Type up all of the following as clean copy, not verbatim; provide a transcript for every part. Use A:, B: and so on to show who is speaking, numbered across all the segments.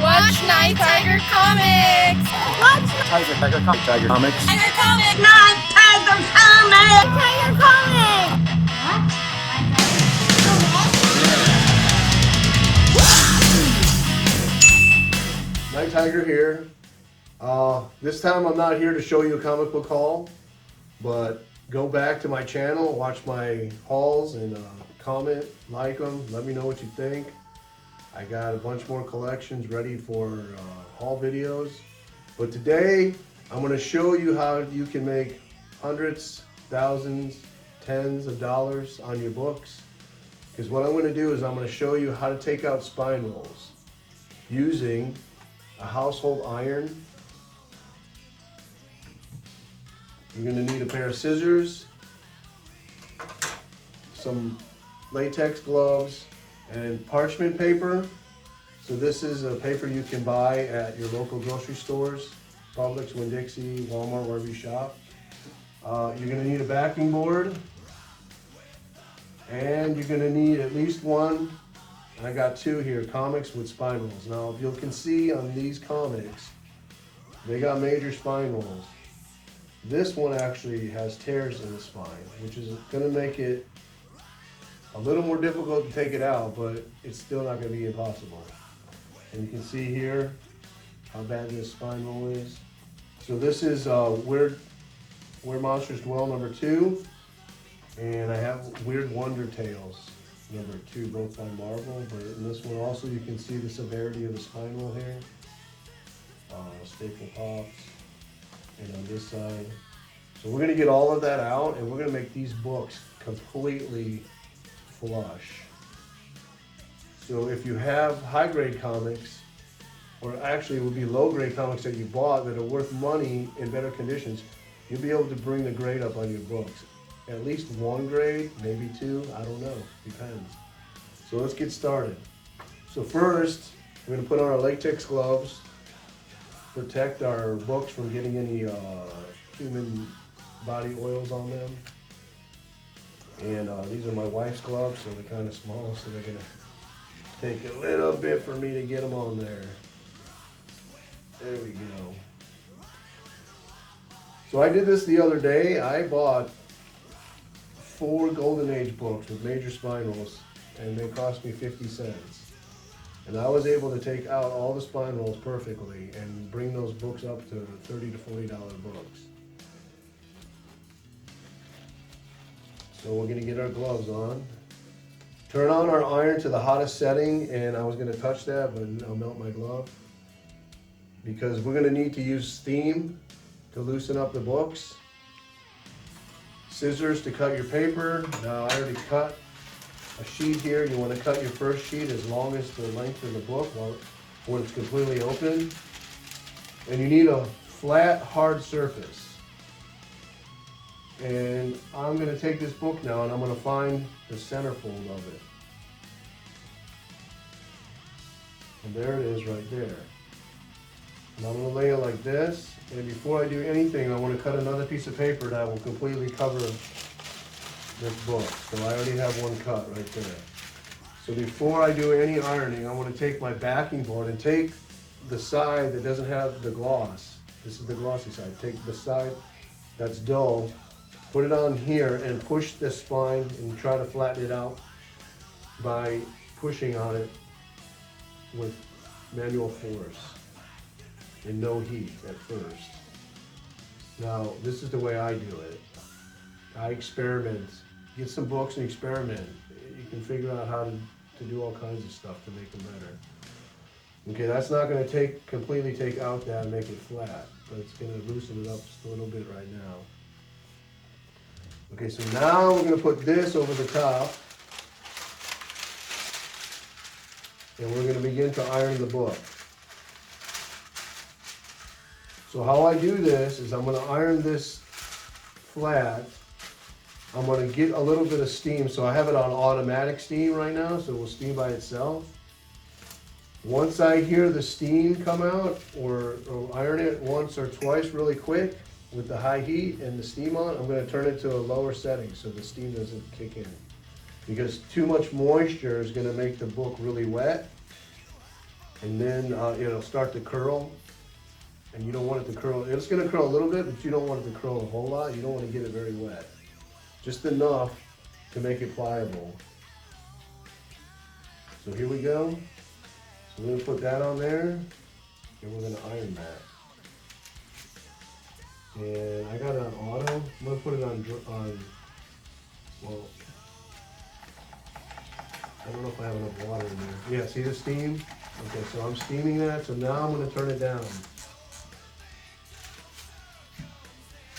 A: Watch Nighttiger Comics!
B: Watch Tiger Comics.
A: Tiger Comics!
C: Nighttiger Comics!
A: Tiger Comics!
D: Nighttiger here. This time I'm not here to show you a comic book haul, but go back to my channel, watch my hauls, and comment, like them, let me know what you think. I got a bunch more collections ready for haul videos. But today, I'm going to show you how you can make hundreds, thousands, tens of dollars on your books. Because what I'm going to do is I'm going to show you how to take out spine rolls using a household iron. You're going to need a pair of scissors, some latex gloves, and parchment paper. So this is a paper you can buy at your local grocery stores, Publix, Winn-Dixie, Walmart, wherever you shop. You're going to need a backing board, and you're going to need at least one. I got two here, comics with spine rolls. Now, if you can see on these comics, they got major spine rolls. This one actually has tears in the spine, which is going to make it a little more difficult to take it out, but it's still not going to be impossible. And you can see here how bad this spine roll is. So this is Where Monsters Dwell #2, and I have Weird Wonder Tales #2, both by Marvel. But in this one also you can see the severity of the spine roll here. Staple pops, and on this side. So we're going to get all of that out, and we're going to make these books completely flush. So if you have high-grade comics, or actually it would be low-grade comics that you bought that are worth money in better conditions, you'll be able to bring the grade up on your books. At least one grade, maybe two, I don't know, depends. So let's get started. So first, we're going to put on our latex gloves, protect our books from getting any human body oils on them. And these are my wife's gloves, so they're kind of small, so they're going to take a little bit for me to get them on there. There we go. So I did this the other day. I bought 4 Golden Age books with major spine rolls, and they cost me 50 cents. And I was able to take out all the spine rolls perfectly and bring those books up to $30 to $40 books. So we're going to get our gloves on. Turn on our iron to the hottest setting, and I was going to touch that, but I'll melt my glove. Because we're going to need to use steam to loosen up the books. Scissors to cut your paper. Now I already cut a sheet here. You want to cut your first sheet as long as the length of the book when it's completely open. And you need a flat, hard surface. And I'm going to take this book now and I'm going to find the centerfold of it. And there it is right there. And I'm going to lay it like this. And before I do anything, I want to cut another piece of paper that will completely cover this book. So I already have one cut right there. So before I do any ironing, I want to take my backing board and take the side that doesn't have the gloss. This is the glossy side. Take the side that's dull, put it on here and push the spine and try to flatten it out by pushing on it with manual force and no heat at first. Now, this is the way I do it. I experiment. Get some books and experiment. You can figure out how to do all kinds of stuff to make them better. Okay, that's not going to completely take out that and make it flat, but it's going to loosen it up just a little bit right now. Okay, so now we're going to put this over the top, and we're going to begin to iron the book. So how I do this is I'm going to iron this flat. I'm going to get a little bit of steam. So I have it on automatic steam right now, so it will steam by itself. Once I hear the steam come out, or iron it once or twice really quick with the high heat and the steam on, I'm going to turn it to a lower setting so the steam doesn't kick in. Because too much moisture is going to make the book really wet, and then it'll start to curl, and you don't want it to curl. It's going to curl a little bit, but you don't want it to curl a whole lot. You don't want to get it very wet. Just enough to make it pliable. So here we go. So we're going to put that on there, and we're going to iron that. And I got it on auto. I'm going to put it on, well, I don't know if I have enough water in there. Yeah, see the steam? Okay, so I'm steaming that, so now I'm going to turn it down.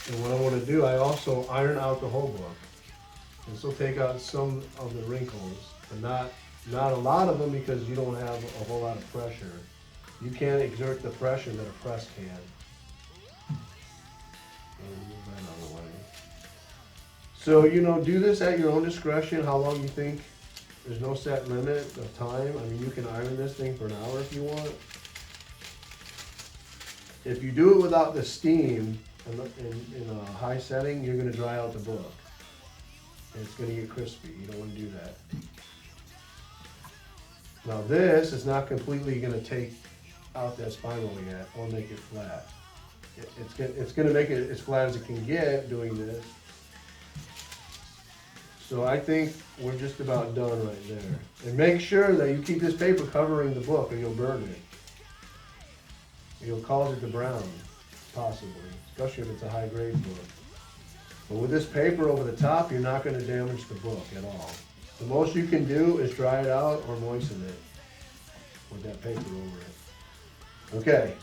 D: And what I want to do, I also iron out the whole book. This will take out some of the wrinkles, but not a lot of them because you don't have a whole lot of pressure. You can't exert the pressure that a press can. Move that out of the way. So, do this at your own discretion, how long you think. There's no set limit of time. I mean, you can iron this thing for an hour if you want. If you do it without the steam in a high setting, you're going to dry out the book. And it's going to get crispy. You don't want to do that. Now this is not completely going to take out that spinal yet or make it flat. It's going to make it as flat as it can get doing this. So I think we're just about done right there. And make sure that you keep this paper covering the book or you'll burn it. You'll cause it to brown, possibly, especially if it's a high grade book. But with this paper over the top, you're not going to damage the book at all. The most you can do is dry it out or moisten it with that paper over it. Okay.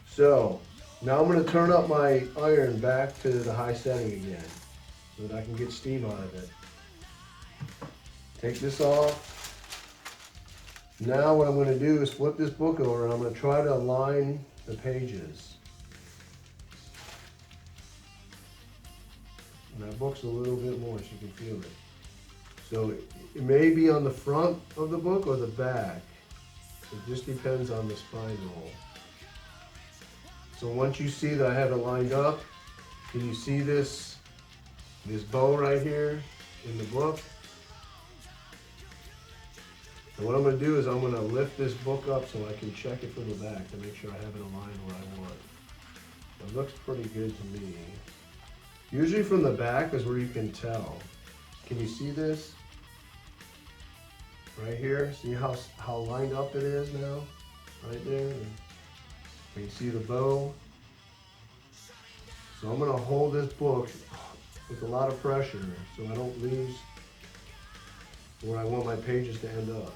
D: So now I'm going to turn up my iron back to the high setting again so that I can get steam out of it. Take this off. Now what I'm going to do is flip this book over and I'm going to try to align the pages. And that book's a little bit moist, you can feel it. So it may be on the front of the book or the back. It just depends on the spine roll. So once you see that I have it lined up, can you see this bow right here in the book? And what I'm going to do is I'm going to lift this book up so I can check it from the back to make sure I have it aligned where I want. It looks pretty good to me. Usually from the back is where you can tell. Can you see this? Right here, see how lined up it is now? Right there. Can you see the bow? So I'm going to hold this book with a lot of pressure so I don't lose where I want my pages to end up.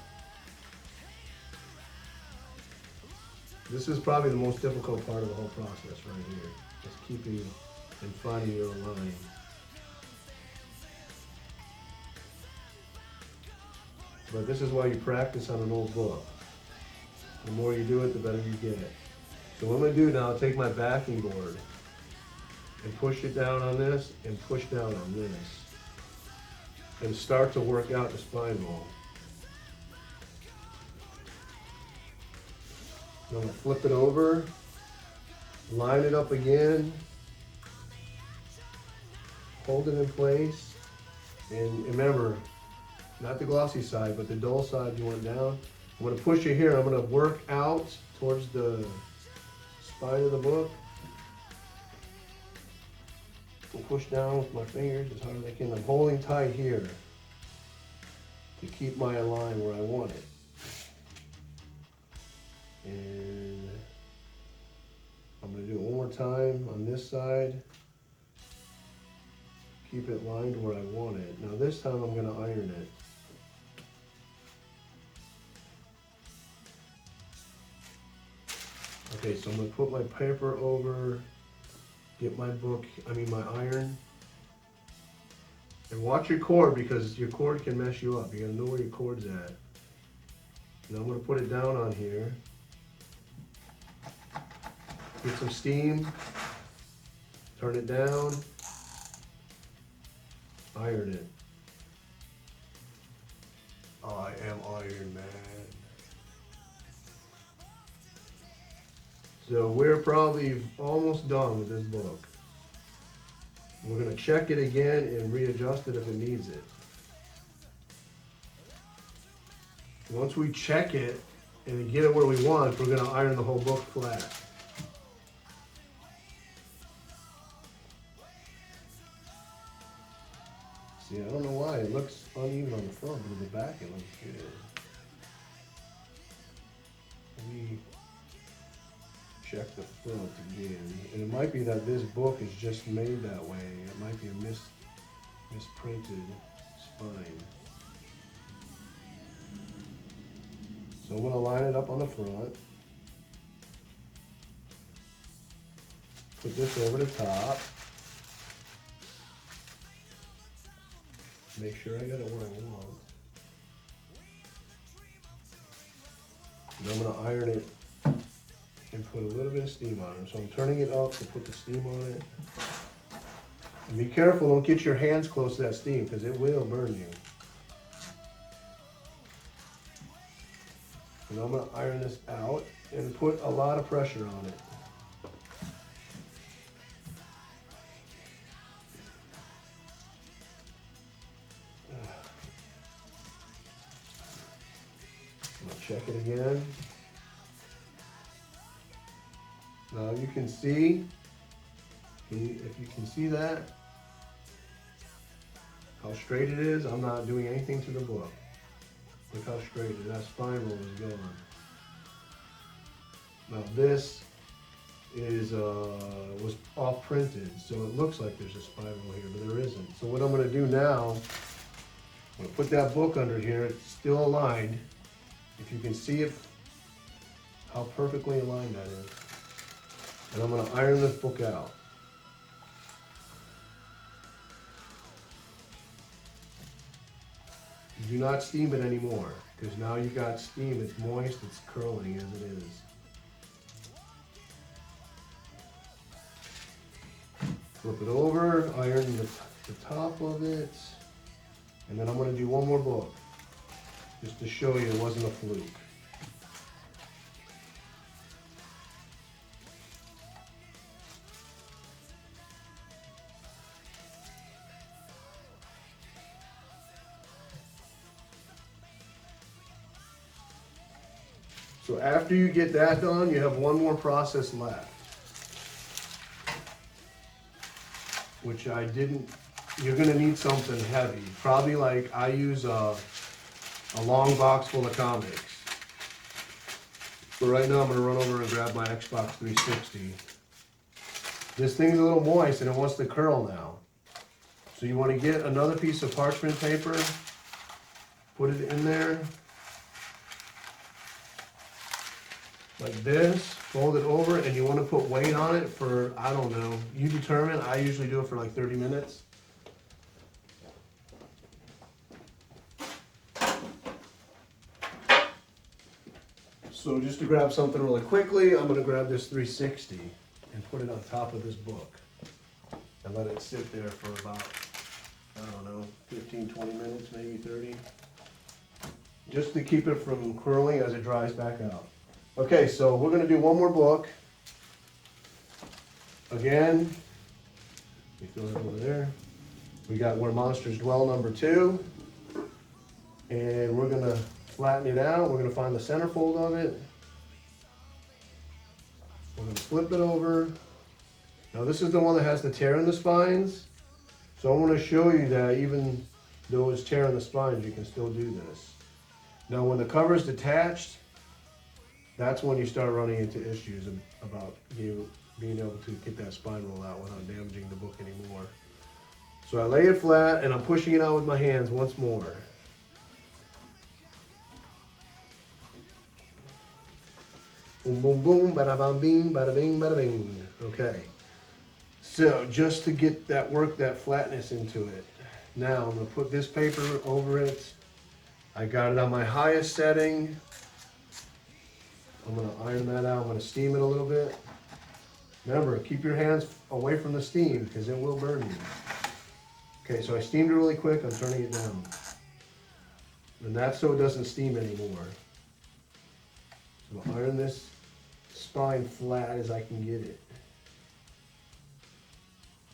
D: This is probably the most difficult part of the whole process right here. Just keeping and finding your line. But this is why you practice on an old book. The more you do it, the better you get. So what I'm going to do now, I'll take my backing board and push it down on this and push down on this. And start to work out the spine roll. I'm going to flip it over, line it up again, hold it in place, and remember, not the glossy side, but the dull side you want down. I'm going to push it here. I'm going to work out towards the spine of the book. I'll push down with my fingers as hard as I can. I'm holding tight here to keep my line where I want it. And I'm going to do it one more time on this side. Keep it lined where I want it. Now this time I'm going to iron it. Okay, so I'm going to put my paper over, get my iron. And watch your cord because your cord can mess you up. You got to know where your cord's at. Now I'm going to put it down on here. Get some steam, turn it down, iron it. I am Iron Man. So we're probably almost done with this book. We're going to check it again and readjust it if it needs it. Once we check it, And to get it where we want, we're gonna iron the whole book flat. See, I don't know why it looks uneven on the front, but on the back it looks good. Let me check the front again. And it might be that this book is just made that way. It might be a misprinted spine. So I'm going to line it up on the front. Put this over the top. Make sure I got it where I want. And I'm going to iron it and put a little bit of steam on it. So I'm turning it up to put the steam on it. And be careful, don't get your hands close to that steam because it will burn you. And I'm going to iron this out and put a lot of pressure on it. I'm going to check it again. Now you can see, if you can see that, how straight it is. I'm not doing anything to the book. Look how straight it is. That spine roll is gone. Now this is was off printed, so it looks like there's a spine roll here, but there isn't. So what I'm going to do now, I'm going to put that book under here. It's still aligned. If you can see it, how perfectly aligned that is. And I'm going to iron this book out. Do not steam it anymore, because now you've got steam, it's moist, it's curling as it is. Flip it over, iron the top of it, and then I'm going to do one more book, just to show you it wasn't a fluke. So after you get that done, you have one more process left, which I didn't. You're gonna need something heavy. Probably like I use a long box full of comics. So right now I'm gonna run over and grab my Xbox 360. This thing's a little moist and it wants to curl now. So you wanna get another piece of parchment paper, put it in there, like this, fold it over, and you want to put weight on it for, I don't know, you determine. I usually do it for like 30 minutes. So just to grab something really quickly, I'm going to grab this 360 and put it on top of this book and let it sit there for about, I don't know, 15, 20 minutes, maybe 30. Just to keep it from curling as it dries back out. Okay, so we're going to do one more book. Again, we throw it over there. We got Where Monsters Dwell #2. And we're going to flatten it out. We're going to find the centerfold of it. We're going to flip it over. Now this is the one that has the tear in the spines. So I want to show you that even though it's tear in the spines, you can still do this. Now when the cover is detached, that's when you start running into issues about you being able to get that spine roll out without damaging the book anymore. So I lay it flat and I'm pushing it out with my hands once more. Boom, boom, boom, bada bam, bing, bada bing, bada bing. Okay. So just to get that that flatness into it. Now I'm gonna put this paper over it. I got it on my highest setting. I'm going to iron that out. I'm going to steam it a little bit. Remember, keep your hands away from the steam because it will burn you. Okay, so I steamed it really quick. I'm turning it down. And that's so it doesn't steam anymore. So I'll iron this spine flat as I can get it.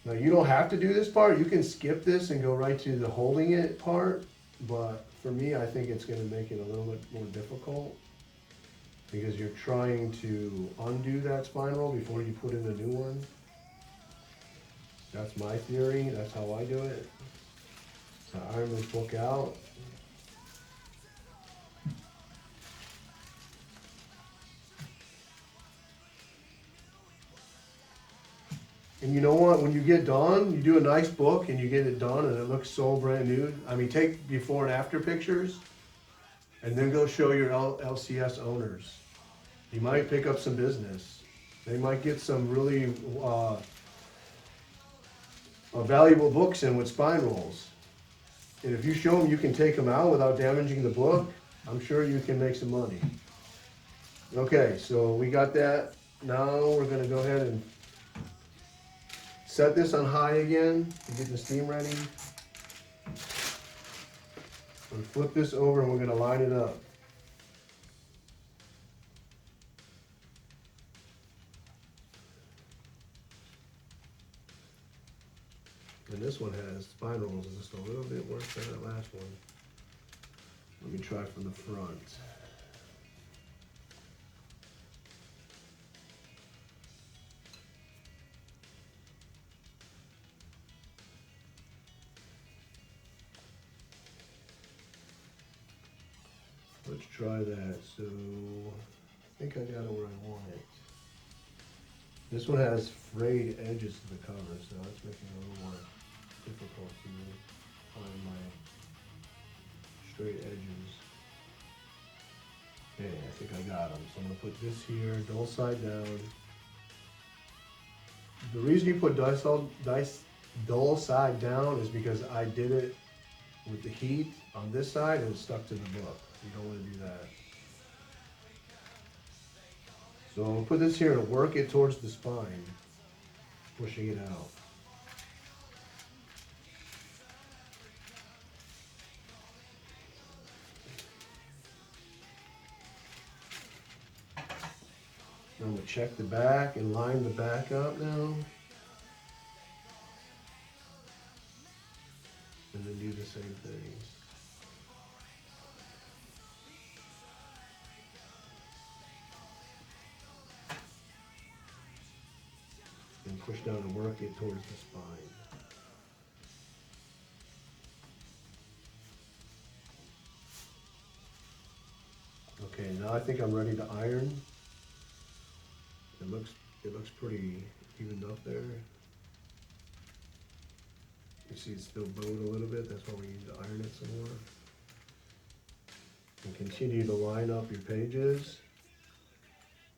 D: Now you don't have to do this part. You can skip this and go right to the holding it part. But for me, I think it's going to make it a little bit more difficult. because you're trying to undo that spine roll before you put in a new one. That's my theory, that's how I do it. So I iron this book out. And you know what, when you get done, you do a nice book and you get it done and it looks so brand new. I mean, take before and after pictures and then go show your LCS owners. You might pick up some business. They might get some really valuable books in with spine rolls. And if you show them you can take them out without damaging the book, I'm sure you can make some money. Okay, so we got that. Now we're gonna go ahead and set this on high again to get the steam ready. We'll flip this over and we're gonna line it up. And this one has spine rolls just a little bit worse than that last one. Let me try from the front. Let's try that. So I think I got it where I want it. This one has frayed edges to the cover, so that's making it a little more difficult to find my straight edges. Okay, I think I got them. So I'm gonna put this here, dull side down. The reason you put dull side down is because I did it with the heat on this side and it stuck to the book. You don't want to do that. So I'm gonna put this here and work it towards the spine, pushing it out. I'm gonna check the back and line the back up now. And then do the same thing. And push down and work it towards the spine. Okay, now I think I'm ready to iron. It looks pretty evened up there. You see it's still bowed a little bit, that's why we need to iron it some more. And continue to line up your pages.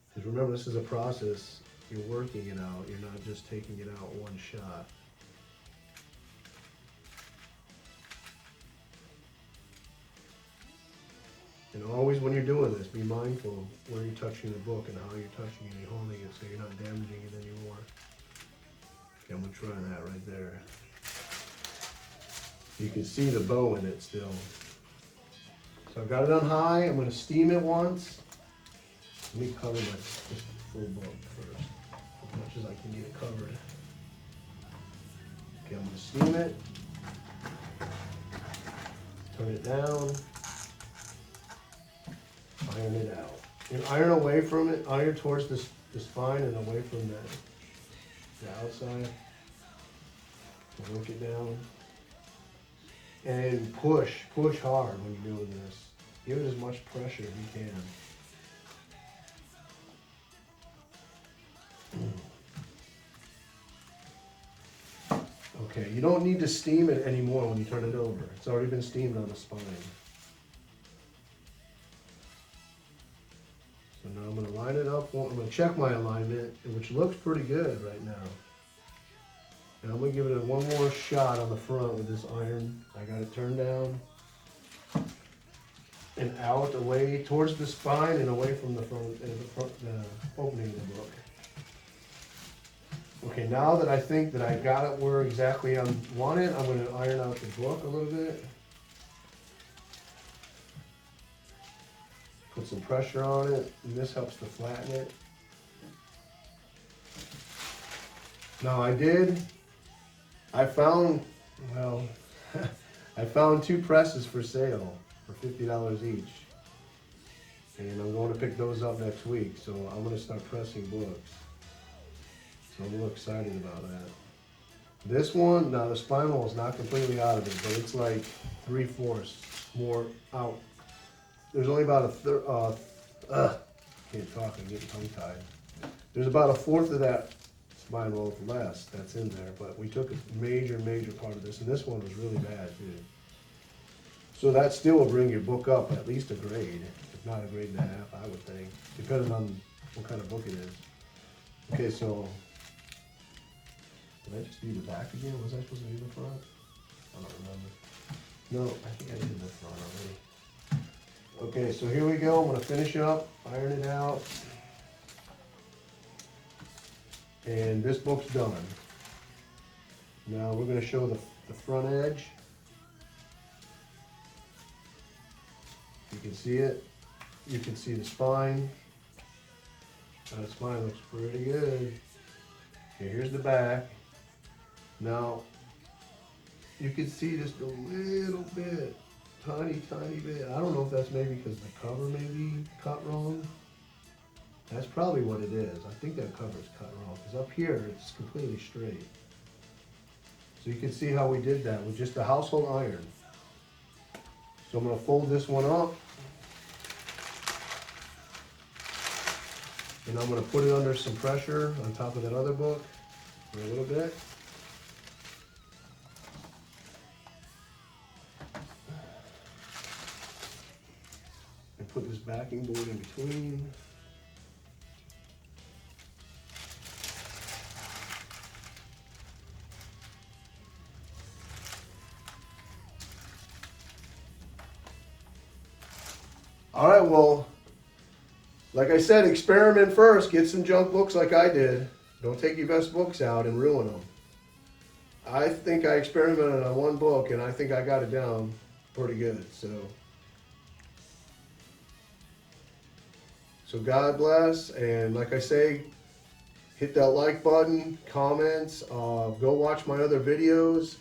D: Because remember, this is a process. You're working it out, you're not just taking it out one shot. And always when you're doing this, be mindful where you're touching the book and how you're touching it and holding it so you're not damaging it anymore. Okay, I'm gonna try that right there. You can see the bow in it still. So I've got it on high, I'm gonna steam it once. Let me cover my full book first, as much as I can get it covered. Okay, I'm gonna steam it. Turn it down. Iron it out. And iron away from it, iron towards the spine and away from the outside. Work it down. And push hard when you're doing this. Give it as much pressure as you can. Okay, you don't need to steam it anymore when you turn it over. It's already been steamed on the spine. So now I'm going to line it up. I'm going to check my alignment, which looks pretty good right now. And I'm going to give it one more shot on the front with this iron. I got it turned down. And out, away towards the spine and away from the front, the opening of the book. Okay, now that I think that I got it where exactly I want it, I'm going to iron out the book a little bit. Put some pressure on it, and this helps to flatten it. Now I found, well, I found 2 presses for sale for $50 each. And I'm going to pick those up next week, so I'm going to start pressing books. So I'm a little excited about that. This one, now the spinal is not completely out of it, but it's like 3/4 more out. There's only about a third, can't talk, I'm getting tongue tied. There's about a fourth of that spinal less that's in there, but we took a major part of this, and this one was really bad too. So that still will bring your book up at least a grade, if not a grade and a half, I would think, depending on what kind of book it is. Okay, so, did I just do the back again? Was I supposed to do the front? I don't remember. No, I think I did the front already. Okay, so here we go. I'm gonna finish up, iron it out. And this book's done. Now we're gonna show the front edge. You can see it. You can see the spine. The spine looks pretty good. Okay, here's the back. Now, you can see just a little bit, tiny bit. I don't know if that's maybe because the cover may be cut wrong. That's probably what it is. I think that cover's cut wrong, because up here, it's completely straight. So you can see how we did that with just a household iron. So I'm gonna fold this one up. And I'm gonna put it under some pressure on top of that other book for a little bit. And put this backing board in between. All right, well, like I said, experiment first. Get some junk books like I did. Don't take your best books out and ruin them. I think I experimented on one book, and I think I got it down pretty good. So God bless, and like I say, hit that like button, comments, go watch my other videos.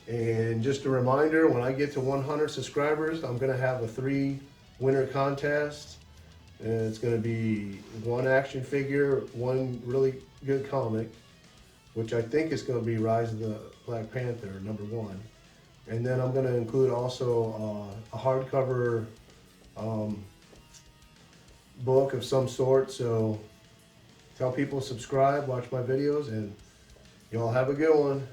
D: And just a reminder, when I get to 100 subscribers, I'm going to have a 3-winner contest. And it's going to be 1 action figure, 1 really good comic, which I think is going to be Rise of the Black Panther, #1. And then I'm going to include also a hardcover book of some sort. So tell people to subscribe, watch my videos, and y'all have a good one.